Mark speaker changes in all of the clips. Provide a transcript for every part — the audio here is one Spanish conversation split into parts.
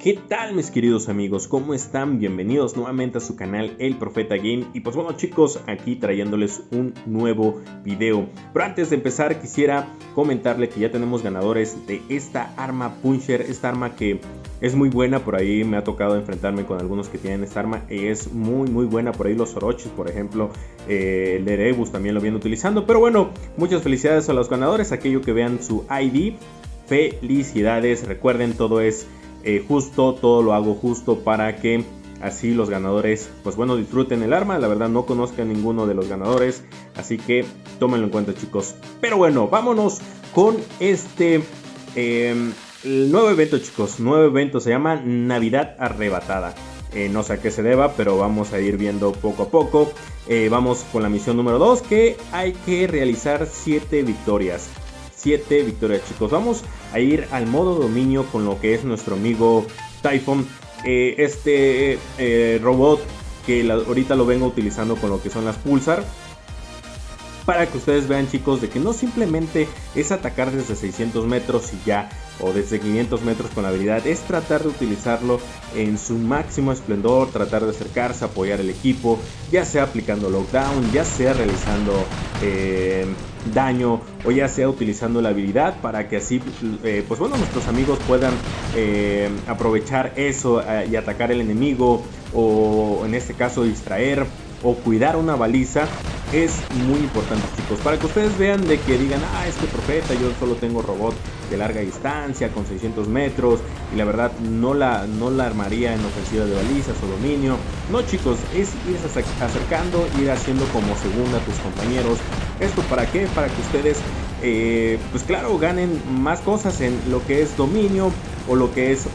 Speaker 1: ¿Qué tal mis queridos amigos? ¿Cómo están? Bienvenidos nuevamente a su canal El Profeta Game. Y pues bueno chicos, aquí trayéndoles un nuevo video. Pero antes de empezar quisiera comentarle que ya tenemos ganadores de esta arma Puncher. Esta arma que es muy buena, por ahí me ha tocado enfrentarme con algunos que tienen esta arma. Es muy buena, por ahí los Orochis por ejemplo, el Erebus también lo vienen utilizando. Pero bueno, muchas felicidades a los ganadores, aquello que vean su ID. Felicidades, recuerden todo es justo, todo lo hago justo para que así los ganadores pues bueno disfruten el arma. La verdad no conozco a ninguno de los ganadores, así que tómenlo en cuenta chicos. Pero bueno, vámonos con este el nuevo evento chicos. Nuevo evento, se llama Navidad Arrebatada. No sé a qué se deba, pero vamos a ir viendo poco a poco. Vamos con la misión número 2, que hay que realizar 7 victorias. 7 victorias chicos. Vamos a ir al modo dominio con lo que es nuestro amigo Typhon. Robot que ahorita lo vengo utilizando con lo que son las Pulsar. Para que ustedes vean chicos de que no simplemente es atacar desde 600 metros y ya, o desde 500 metros con la habilidad. Es tratar de utilizarlo en su máximo esplendor, tratar de acercarse, apoyar el equipo, ya sea aplicando lockdown, ya sea realizando daño, o ya sea utilizando la habilidad para que así pues bueno nuestros amigos puedan aprovechar eso y atacar el enemigo, o en este caso distraer o cuidar una baliza. Es muy importante chicos, para que ustedes vean de que digan, este profeta, yo solo tengo robot de larga distancia con 600 metros y la verdad no la armaría en ofensiva de balizas o dominio. No chicos, es irse acercando, ir haciendo como segunda a tus compañeros. ¿Esto para qué? Para que ustedes pues claro ganen más cosas en lo que es dominio o lo que es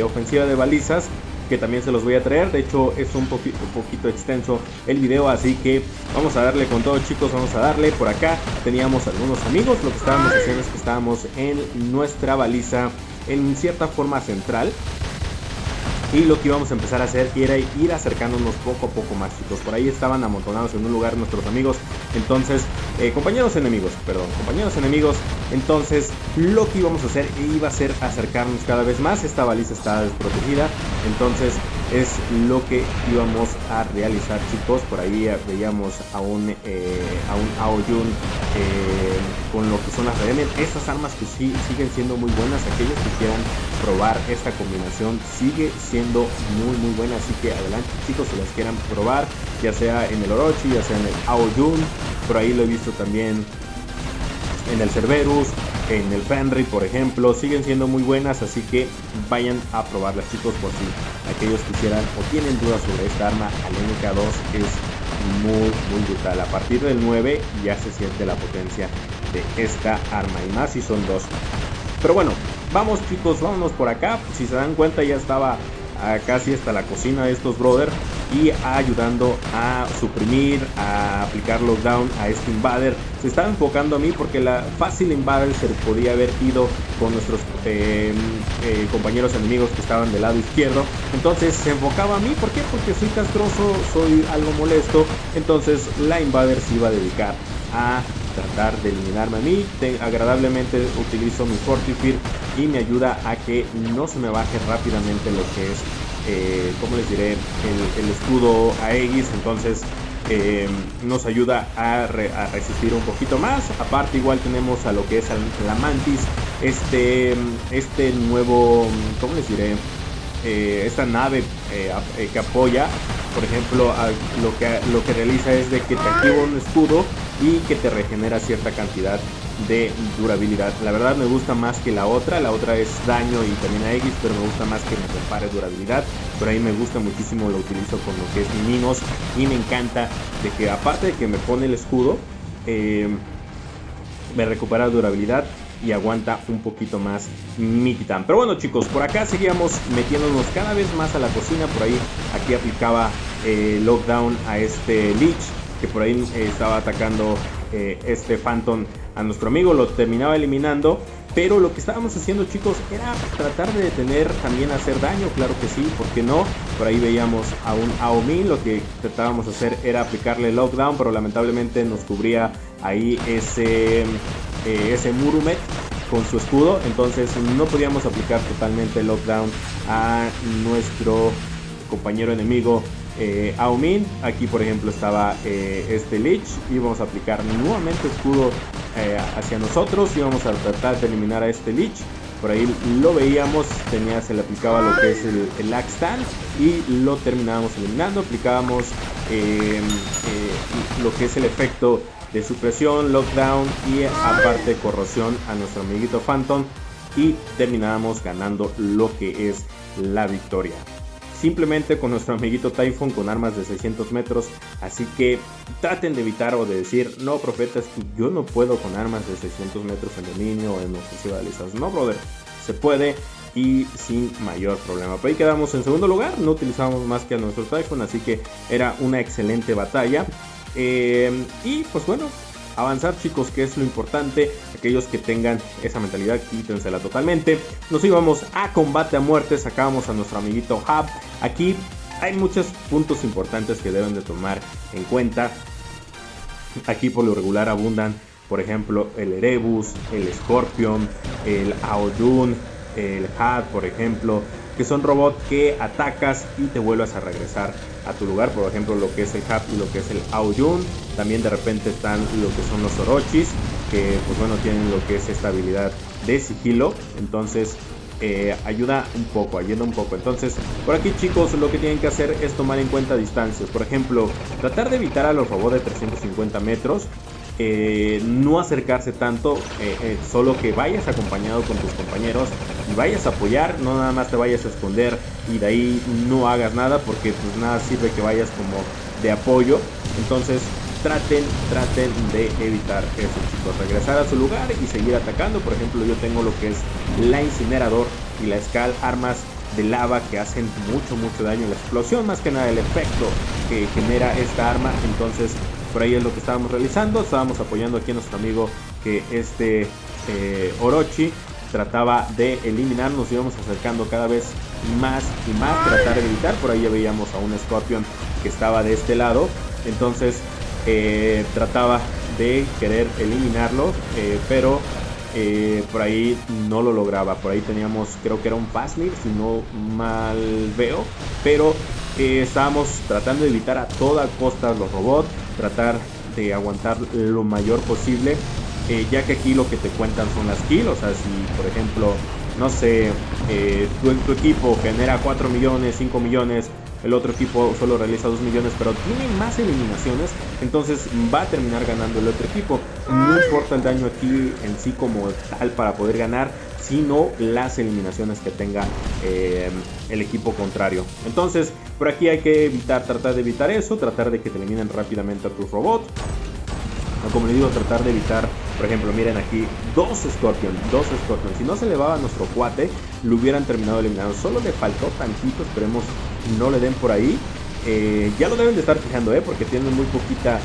Speaker 1: ofensiva de balizas, que también se los voy a traer. De hecho es un poquito extenso el video, así que vamos a darle con todo chicos. Vamos a darle. Por acá teníamos algunos amigos. Lo que estábamos haciendo es que estábamos en nuestra baliza en cierta forma central, y lo que íbamos a empezar a hacer era ir acercándonos poco a poco más chicos. Por ahí estaban amontonados en un lugar nuestros amigos, entonces compañeros enemigos. Entonces lo que íbamos a hacer iba a ser acercarnos cada vez más. Esta baliza está desprotegida, entonces es lo que íbamos a realizar chicos. Por ahí veíamos a un Aoyun con lo que son las Redemian. Estas armas que siguen siendo muy buenas. Aquellos que quieran probar esta combinación sigue siendo muy buena, así que adelante chicos, si las quieran probar, ya sea en el Orochi, ya sea en el Aoyun. Por ahí lo he visto también en el Cerberus, en el Fenrir por ejemplo. Siguen siendo muy buenas, así que vayan a probarlas chicos, por si aquellos quisieran o tienen dudas sobre esta arma. Al MK2 es muy brutal. A partir del 9 ya se siente la potencia de esta arma, y más si son dos. Pero bueno, vamos chicos, vámonos por acá. Si se dan cuenta, ya estaba casi hasta la cocina de estos brother, y ayudando a suprimir, a aplicar lockdown a este invader. Se estaba enfocando a mí porque la fácil invader se podía haber ido con nuestros compañeros enemigos que estaban del lado izquierdo. Entonces se enfocaba a mí. ¿Por qué? Porque soy castroso, soy algo molesto. Entonces la invader se iba a dedicar a tratar de eliminarme a mí. Agradablemente utilizo mi Fortifear y me ayuda a que no se me baje rápidamente lo que es como les diré, el escudo Aegis. Entonces nos ayuda a resistir un poquito más. Aparte igual tenemos a lo que es la Mantis, este nuevo, ¿cómo les diré? Esta nave que apoya, por ejemplo, lo que realiza es de que te activa un escudo y que te regenera cierta cantidad de durabilidad. La verdad me gusta más que la otra es daño y también Aegis, pero me gusta más que me repare durabilidad. Por ahí me gusta muchísimo, lo utilizo con lo que es Minos, y me encanta de que aparte de que me pone el escudo, me recupera durabilidad y aguanta un poquito más mi titán. Pero bueno chicos, por acá seguíamos metiéndonos cada vez más a la cocina. Por ahí aquí aplicaba lockdown a este Lich, que por ahí estaba atacando este Phantom a nuestro amigo. Lo terminaba eliminando, pero lo que estábamos haciendo chicos era tratar de detener, también hacer daño. Claro que sí, ¿por qué no? Por ahí veíamos a un Aomin. Lo que tratábamos de hacer era aplicarle lockdown, pero lamentablemente nos cubría ahí ese Murumet con su escudo, entonces no podíamos aplicar totalmente lockdown a nuestro compañero enemigo Aumin. Aquí por ejemplo estaba este Lich, íbamos a aplicar nuevamente escudo hacia nosotros, íbamos a tratar de eliminar a este Lich. Por ahí lo veíamos, se le aplicaba lo que es el Axe Stand y lo terminábamos eliminando. Aplicábamos lo que es el efecto de supresión, lockdown y aparte corrosión a nuestro amiguito Phantom y terminábamos ganando lo que es la victoria. Simplemente con nuestro amiguito Typhon con armas de 600 metros, así que traten de evitar o de decir, no profeta, es que yo no puedo con armas de 600 metros en dominio o en ofensiva de listas. No brother, se puede y sin mayor problema. Por ahí quedamos en segundo lugar, no utilizamos más que a nuestro Typhon, así que era una excelente batalla. Y pues bueno, avanzar chicos, que es lo importante. Aquellos que tengan esa mentalidad, quítensela totalmente. Nos íbamos a combate a muerte, sacábamos a nuestro amiguito Hub. Aquí hay muchos puntos importantes que deben de tomar en cuenta. Aquí por lo regular abundan, por ejemplo, el Erebus, el Scorpion, el Aoyun, el Had, por ejemplo, que son robots que atacas y te vuelves a regresar a tu lugar. Por ejemplo, lo que es el Hub y lo que es el Aoyun. También de repente están lo que son los Orochis, que pues bueno, tienen lo que es esta habilidad de sigilo. Entonces ayuda un poco. Entonces por aquí chicos, lo que tienen que hacer es tomar en cuenta distancias. Por ejemplo, tratar de evitar a los robots de 350 metros. No acercarse tanto, solo que vayas acompañado con tus compañeros y vayas a apoyar, no nada más te vayas a esconder y de ahí no hagas nada, porque pues nada sirve que vayas como de apoyo. Entonces traten de evitar eso chicos, regresar a su lugar y seguir atacando. Por ejemplo, yo tengo lo que es la Incinerador y la Skal, armas de lava que hacen mucho daño. La explosión, más que nada el efecto que genera esta arma. Entonces por ahí es lo que estábamos realizando. Estábamos apoyando aquí a nuestro amigo que Orochi trataba de eliminar. Nos íbamos acercando cada vez más y más, tratar de evitar. Por ahí ya veíamos a un Scorpion que estaba de este lado. Entonces trataba de querer eliminarlo, pero por ahí no lo lograba. Por ahí teníamos, creo que era un Fastnir, si no mal veo, pero estábamos tratando de evitar a toda costa los robots, tratar de aguantar lo mayor posible, ya que aquí lo que te cuentan son las kills. O sea, si por ejemplo, no sé, tu equipo genera 4 millones, 5 millones, el otro equipo solo realiza 2 millones, pero tiene más eliminaciones, entonces va a terminar ganando el otro equipo. No importa el daño aquí en sí como tal para poder ganar, sino las eliminaciones que tenga el equipo contrario. Entonces por aquí hay que tratar de evitar eso, tratar de que te eliminen rápidamente a tus robots. Como les digo, tratar de evitar, por ejemplo, miren aquí, dos Scorpions. Si no se elevaba a nuestro cuate, lo hubieran terminado eliminando. Solo le faltó tantito, esperemos no le den por ahí. Ya lo deben de estar fijando, porque tienen muy poquita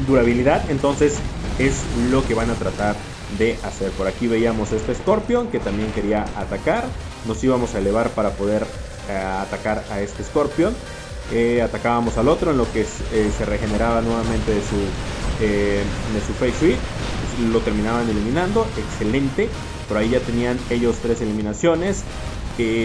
Speaker 1: durabilidad. Entonces es lo que van a tratar de hacer. Por aquí veíamos este Scorpion que también quería atacar. Nos íbamos a elevar para poder atacar a este Scorpion. Atacábamos al otro en lo que se regeneraba nuevamente de su Phase Suite. Lo terminaban eliminando, excelente. Por ahí ya tenían ellos 3 eliminaciones,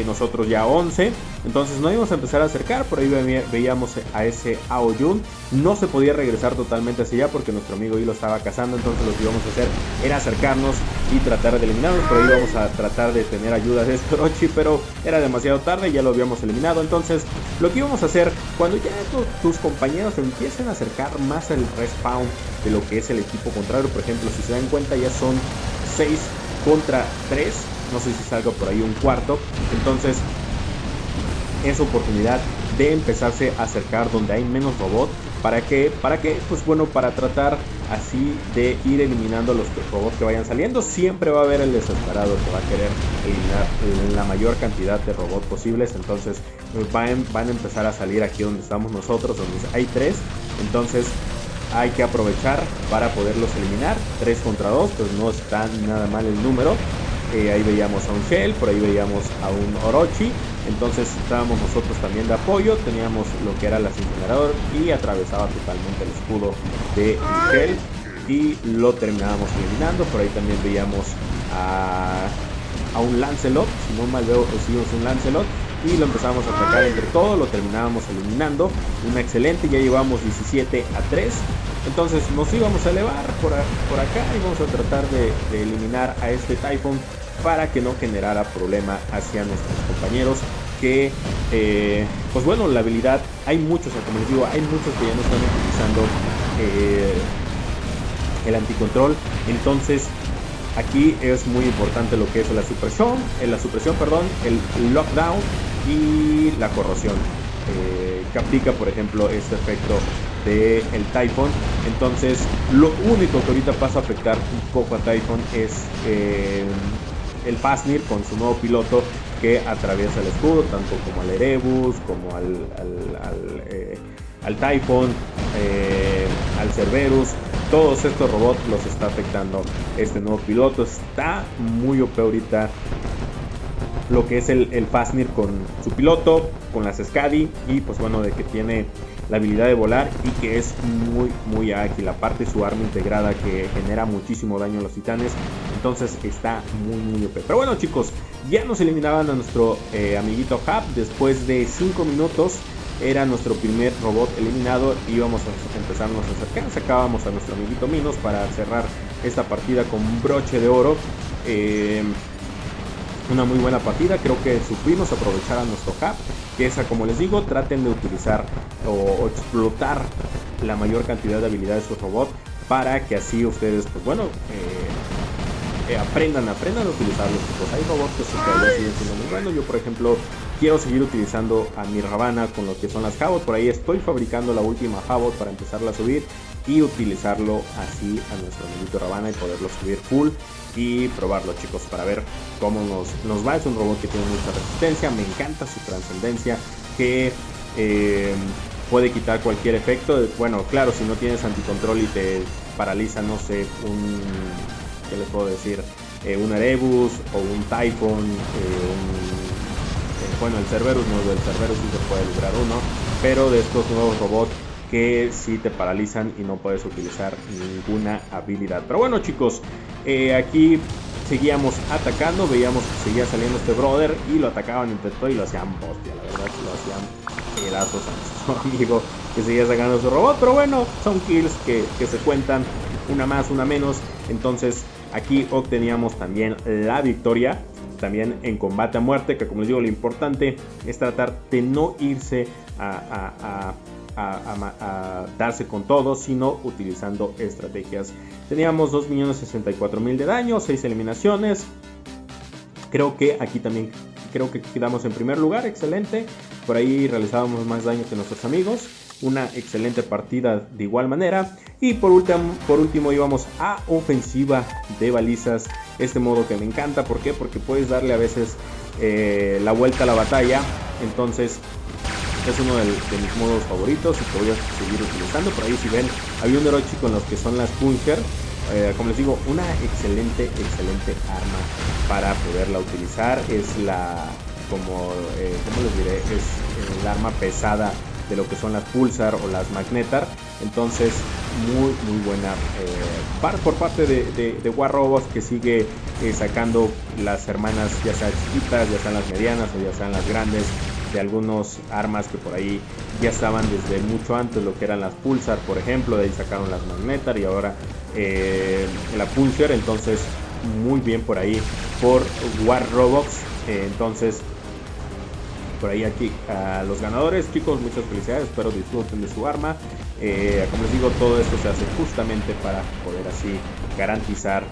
Speaker 1: nosotros ya 11. Entonces nos íbamos a empezar a acercar. Por ahí veíamos a ese Aoyun. No se podía regresar totalmente hacia allá porque nuestro amigo ahí lo estaba cazando. Entonces lo que íbamos a hacer era acercarnos y tratar de eliminarnos. Por ahí íbamos a tratar de tener ayuda de este Orochi, pero era demasiado tarde, ya lo habíamos eliminado. Entonces lo que íbamos a hacer, cuando ya tus compañeros empiecen a acercar más al respawn de lo que es el equipo contrario, por ejemplo, si se dan cuenta ya son 6 contra 3, no sé si salga por ahí un cuarto. Entonces es oportunidad de empezarse a acercar donde hay menos robots. ¿Para qué? Pues bueno, para tratar así de ir eliminando los robots que vayan saliendo. Siempre va a haber el desesperado que va a querer eliminar la mayor cantidad de robots posibles. Entonces van a empezar a salir aquí donde estamos nosotros, donde hay 3. Entonces hay que aprovechar para poderlos eliminar. 3 contra 2, pues no está nada mal el número. Ahí veíamos a un Shell, por ahí veíamos a un Orochi. Entonces estábamos nosotros también de apoyo. Teníamos lo que era la Incinerador y atravesaba totalmente el escudo de Shell. y lo terminábamos eliminando. Por ahí también veíamos a un Lancelot, si no mal veo, recibimos un Lancelot y lo empezamos a atacar entre todos, lo terminábamos eliminando. Una excelente, ya llevamos 17-3. Entonces nos íbamos a elevar por acá y vamos a tratar de eliminar a este Typhon para que no generara problema hacia nuestros compañeros. Que pues bueno, la habilidad, hay muchos, como les digo, hay muchos que ya no están utilizando el anticontrol. Entonces aquí es muy importante lo que es la supresión, el lockdown y la corrosión, que aplica por ejemplo este efecto del Typhon. Entonces lo único que ahorita pasa a afectar un poco a Typhon es el Fafnir con su nuevo piloto, que atraviesa el escudo, tanto como al Erebus, como al Typhon, al Cerberus. Todos estos robots los está afectando este nuevo piloto. Está muy OP ahorita lo que es el Fafnir con su piloto, con las Skadi, y pues bueno, de que tiene la habilidad de volar y que es muy ágil. Aparte su arma integrada que genera muchísimo daño a los titanes. Entonces está muy OP. Pero bueno, chicos, ya nos eliminaban a nuestro amiguito Hub. Después de 5 minutos era nuestro primer robot eliminado. Íbamos a empezarnos a acercar. Sacábamos a nuestro amiguito Minos para cerrar esta partida con broche de oro. Una muy buena partida. Creo que supimos aprovechar a nuestro Hub, que esa, como les digo, traten de utilizar o explotar la mayor cantidad de habilidades de su robot, para que así ustedes, pues bueno, aprendan a utilizarlos, chicos. Hay robots que todavía siguen siendo muy buenos. Yo, por ejemplo, quiero seguir utilizando a mi Ravana con lo que son las Havok. Por ahí estoy fabricando la última Havok para empezarla a subir y utilizarlo así a nuestro amiguito Ravana y poderlo subir full y probarlo, chicos, para ver cómo nos va. Es un robot que tiene mucha resistencia. Me encanta su trascendencia, que puede quitar cualquier efecto. Bueno, claro, si no tienes anticontrol y te paraliza, no sé, ¿qué les puedo decir? Un Erebus o un Typhon, bueno, el Cerberus no, del Cerberus sí se puede librar uno, pero de estos nuevos robots que sí te paralizan y no puedes utilizar ninguna habilidad. Pero bueno, chicos, aquí seguíamos atacando, veíamos que seguía saliendo este brother y lo atacaban entre todo y lo hacían hostia, la verdad, lo hacían pedazos a nuestro amigo que seguía sacando su robot. Pero bueno, son kills que se cuentan, una más, una menos. Entonces aquí obteníamos también la victoria, también en combate a muerte, que como les digo, lo importante es tratar de no irse a darse con todo, sino utilizando estrategias. Teníamos 2.064.000 de daño, 6 eliminaciones. Creo que aquí también quedamos en primer lugar, excelente. Por ahí realizábamos más daño que nuestros amigos. Una excelente partida de igual manera. Y por último íbamos a ofensiva de balizas. Este modo que me encanta, ¿por qué? Porque puedes darle a veces la vuelta a la batalla. Entonces es uno de mis modos favoritos y que voy a seguir utilizando. Por ahí, si ven, había un Orochi con los que son las Puncher. Como les digo, una excelente arma para poderla utilizar. Es la, ¿cómo les diré? Es el arma pesada de lo que son las Pulsar o las Magnetar. Entonces muy buena por parte de War Robots, que sigue sacando las hermanas, ya sean chiquitas, ya sean las medianas o ya sean las grandes, de algunos armas que por ahí ya estaban desde mucho antes, lo que eran las Pulsar, por ejemplo. De ahí sacaron las Magnetar y ahora la Puncher. Entonces muy bien por ahí por War Robots. Entonces por ahí aquí a los ganadores, chicos, muchas felicidades, espero disfruten de su arma. Como les digo, todo esto se hace justamente para poder así garantizar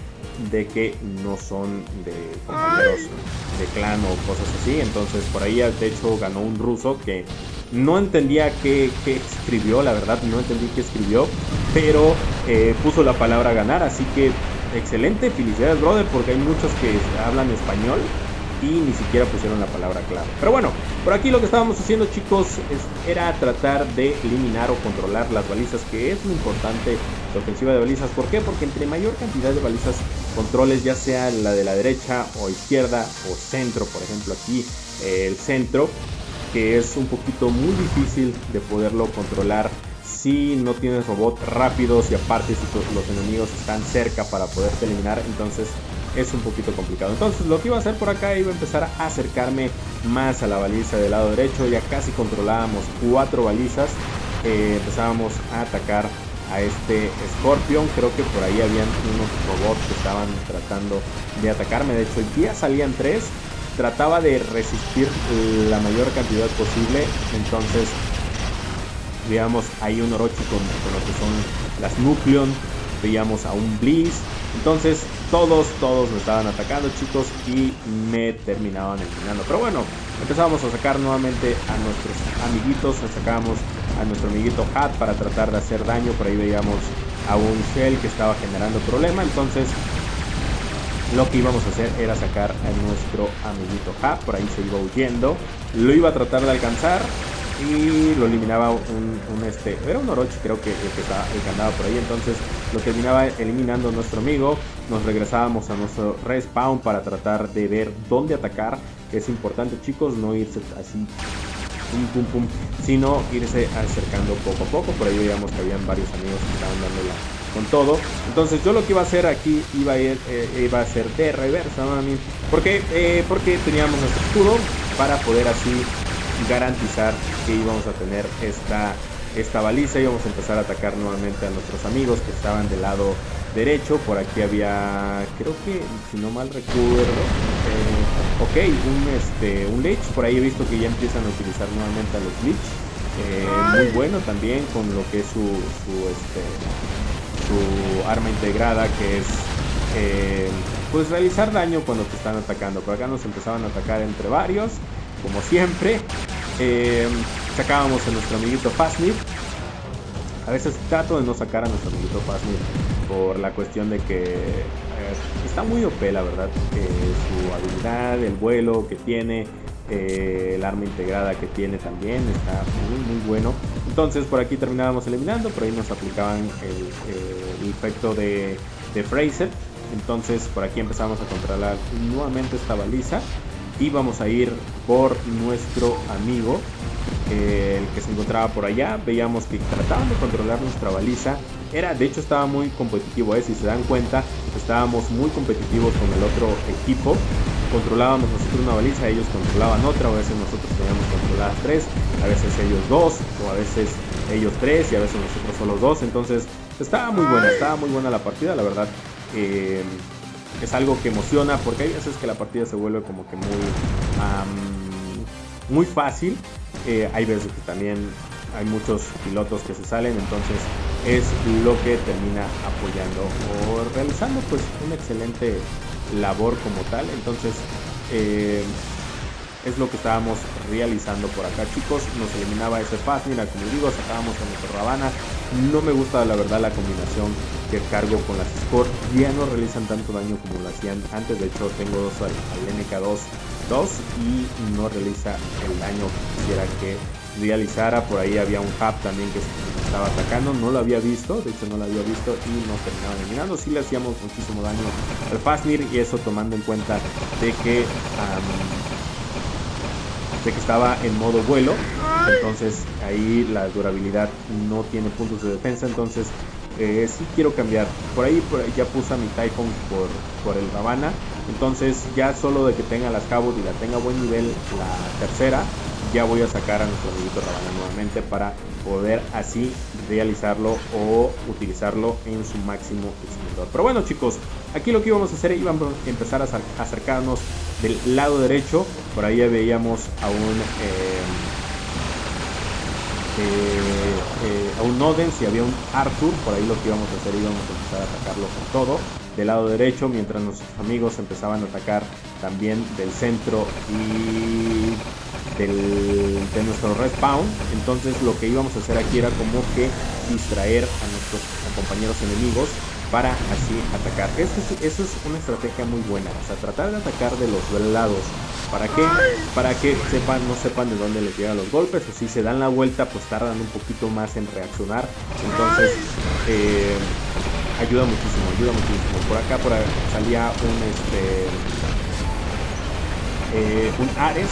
Speaker 1: de que no son de compañeros de clan o cosas así. Entonces por ahí de hecho ganó un ruso que no entendía qué escribió, la verdad no entendí qué escribió, pero puso la palabra ganar. Así que excelente, felicidades, brother, porque hay muchos que hablan español y ni siquiera pusieron la palabra clave. Pero bueno, por aquí lo que estábamos haciendo, chicos, era tratar de eliminar o controlar las balizas, que es muy importante la ofensiva de balizas. ¿Por qué? Porque entre mayor cantidad de balizas controles, ya sea la de la derecha o izquierda o centro, por ejemplo aquí el centro, que es un poquito muy difícil de poderlo controlar si no tienes robots rápidos y aparte si los enemigos están cerca para poderte eliminar, entonces es un poquito complicado. Entonces lo que iba a hacer por acá, iba a empezar a acercarme más a la baliza del lado derecho. Ya casi controlábamos 4 balizas. Empezábamos a atacar a este Scorpion. Creo que por ahí habían unos robots que estaban tratando de atacarme. De hecho ya salían 3. Trataba de resistir la mayor cantidad posible. Entonces veíamos ahí un Orochi con lo que son las Nucleon. Veíamos a un Blizz. Entonces todos me estaban atacando, chicos, y me terminaban eliminando. Pero bueno, empezábamos a sacar nuevamente a nuestros amiguitos. Sacábamos a nuestro amiguito Hat para tratar de hacer daño. Por ahí veíamos a un Shell que estaba generando problema. Entonces lo que íbamos a hacer era sacar a nuestro amiguito Hat. Por ahí se iba huyendo. Lo iba a tratar de alcanzar y lo eliminaba era un Orochi, creo que el que andaba por ahí. Entonces lo terminaba eliminando nuestro amigo. Nos regresábamos a nuestro respawn para tratar de ver dónde atacar. Es importante, chicos, no irse así pum, sino irse acercando poco a poco. Por ahí veíamos que habían varios amigos que estaban dándola con todo. Entonces yo lo que iba a hacer aquí iba a ser de reversa, ¿no? Porque teníamos nuestro escudo para poder así garantizar que íbamos a tener esta baliza. Íbamos a empezar a atacar nuevamente a nuestros amigos que estaban del lado derecho. Por aquí había, creo que si no mal recuerdo, un Lich. Por ahí he visto que ya empiezan a utilizar nuevamente a los Lich. Muy bueno también con lo que es su arma integrada, que es pues realizar daño cuando te están atacando. Por acá nos empezaban a atacar entre varios, como siempre. Sacábamos a nuestro amiguito Fafnir. A veces trato de no sacar a nuestro amiguito Fafnir por la cuestión de que está muy OP, la verdad. Su habilidad, el vuelo que tiene, el arma integrada que tiene también está muy bueno. Entonces por aquí terminábamos eliminando. Por ahí nos aplicaban el efecto de Fraser. Entonces por aquí empezamos a controlar nuevamente esta baliza. Y vamos a ir por nuestro amigo, el que se encontraba por allá. Veíamos que trataban de controlar nuestra baliza. De hecho estaba muy competitivo, si se dan cuenta, estábamos muy competitivos con el otro equipo. Controlábamos nosotros una baliza, ellos controlaban otra. A veces nosotros teníamos controladas 3, a veces ellos 2, o a veces ellos 3 y a veces nosotros solo 2. Entonces estaba muy buena la partida, la verdad. Es algo que emociona, porque hay veces que la partida se vuelve como que muy fácil. Hay veces que también hay muchos pilotos que se salen, entonces es lo que termina apoyando o realizando pues una excelente labor como tal. Entonces es lo que estábamos realizando por acá, chicos. Nos eliminaba ese Fafnir, como digo, sacábamos a nuestro Ravana. No me gusta la verdad la combinación que cargo con las Score. Ya no realizan tanto daño como lo hacían antes. De hecho tengo dos al MK2 y no realiza el daño que quisiera que realizara. Por ahí había un Hub también que estaba atacando, no lo había visto, de hecho no lo había visto y nos terminaban eliminando. Sí le hacíamos muchísimo daño al Fafnir, y eso tomando en cuenta de que estaba en modo vuelo. Entonces ahí la durabilidad no tiene puntos de defensa. Entonces sí quiero cambiar. Por ahí ya puse a mi Typhon por el Ravana. Entonces ya solo de que tenga las Cabot y la tenga buen nivel la tercera, ya voy a sacar a nuestro amiguito Ravana nuevamente para poder así realizarlo o utilizarlo en su máximo esplendor. Pero bueno, chicos, aquí lo que íbamos a hacer, íbamos a empezar a acercarnos del lado derecho. Por ahí veíamos a un Nodens y había un Arthur. Por ahí lo que íbamos a hacer, íbamos a empezar a atacarlo con todo del lado derecho, mientras nuestros amigos empezaban a atacar también del centro y de nuestro respawn. Entonces lo que íbamos a hacer aquí era como que distraer a nuestros compañeros enemigos para así atacar. Eso es una estrategia muy buena, o sea, tratar de atacar de los lados. ¿Para qué? Para que no sepan de dónde les llegan los golpes, o si se dan la vuelta pues tardan un poquito más en reaccionar. Entonces ayuda muchísimo. Por acá salía un Ares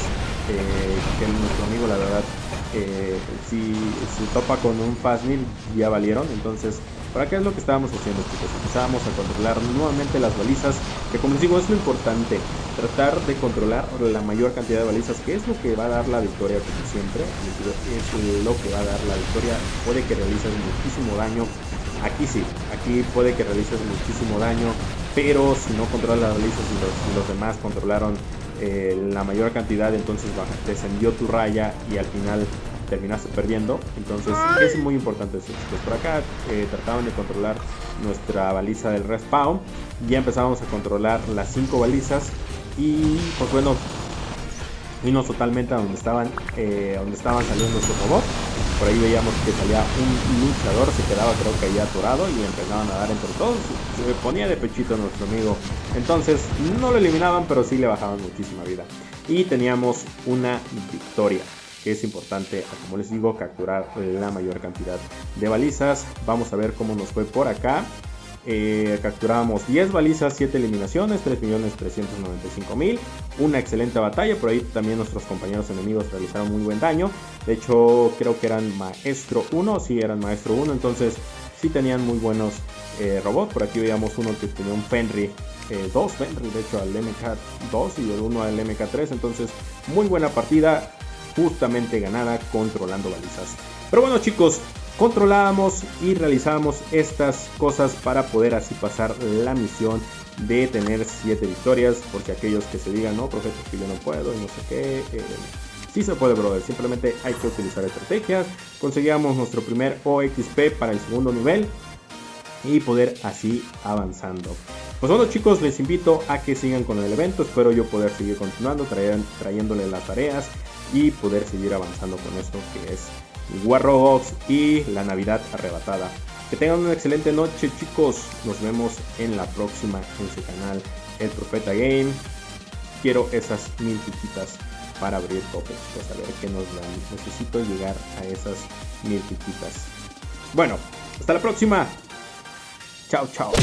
Speaker 1: que nuestro amigo, la verdad, si se topa con un Fastmill ya valieron. Entonces por acá es lo que estábamos haciendo, chicos. Empezábamos a controlar nuevamente las balizas, que como les digo es lo importante, tratar de controlar la mayor cantidad de balizas, que es lo que va a dar la victoria, como siempre. Es lo que va a dar la victoria. Puede que realices muchísimo daño, aquí sí, aquí puede que realices muchísimo daño, pero si no controlas las balizas y los demás controlaron la mayor cantidad, entonces descendió tu raya y al final terminaste perdiendo. Entonces es muy importante eso, chicos. Por acá trataban de controlar nuestra baliza del respawn, ya empezamos a controlar las 5 balizas y pues bueno, fuimos totalmente a donde estaban saliendo su robot. Por ahí veíamos que salía un luchador, se quedaba creo que ahí atorado y empezaban a dar entre todos. Se ponía de pechito nuestro amigo. Entonces no lo eliminaban, pero sí le bajaban muchísima vida. Y teníamos una victoria, que es importante, como les digo, capturar la mayor cantidad de balizas. Vamos a ver cómo nos fue por acá. Capturamos 10 balizas, 7 eliminaciones, 3.395.000. Una excelente batalla. Por ahí también nuestros compañeros enemigos realizaron muy buen daño. De hecho creo que eran maestro 1. Sí, eran maestro 1. Entonces sí tenían muy buenos robots. Por aquí veíamos uno que tenía un Fenrir, 2 Fenrir de hecho, al MK2 y el uno al MK3. Entonces muy buena partida, justamente ganada controlando balizas. Pero bueno, chicos, controlábamos y realizábamos estas cosas para poder así pasar la misión de tener 7 victorias. Porque aquellos que se digan, no, profeta, que yo no puedo y no sé qué, sí se puede, brother. Simplemente hay que utilizar estrategias. Conseguíamos nuestro primer OXP para el segundo nivel y poder así avanzando. Pues bueno, chicos, les invito a que sigan con el evento. Espero yo poder seguir continuando, trayéndole las tareas y poder seguir avanzando con esto que es War Roblox y la Navidad arrebatada. Que tengan una excelente noche, chicos. Nos vemos en la próxima en su canal El Profeta Game. Quiero esas 1000 fichitas para abrir topes, chicos. A ver qué nos dan. Necesito llegar a esas 1000 fichitas. Bueno, hasta la próxima. Chao, chao.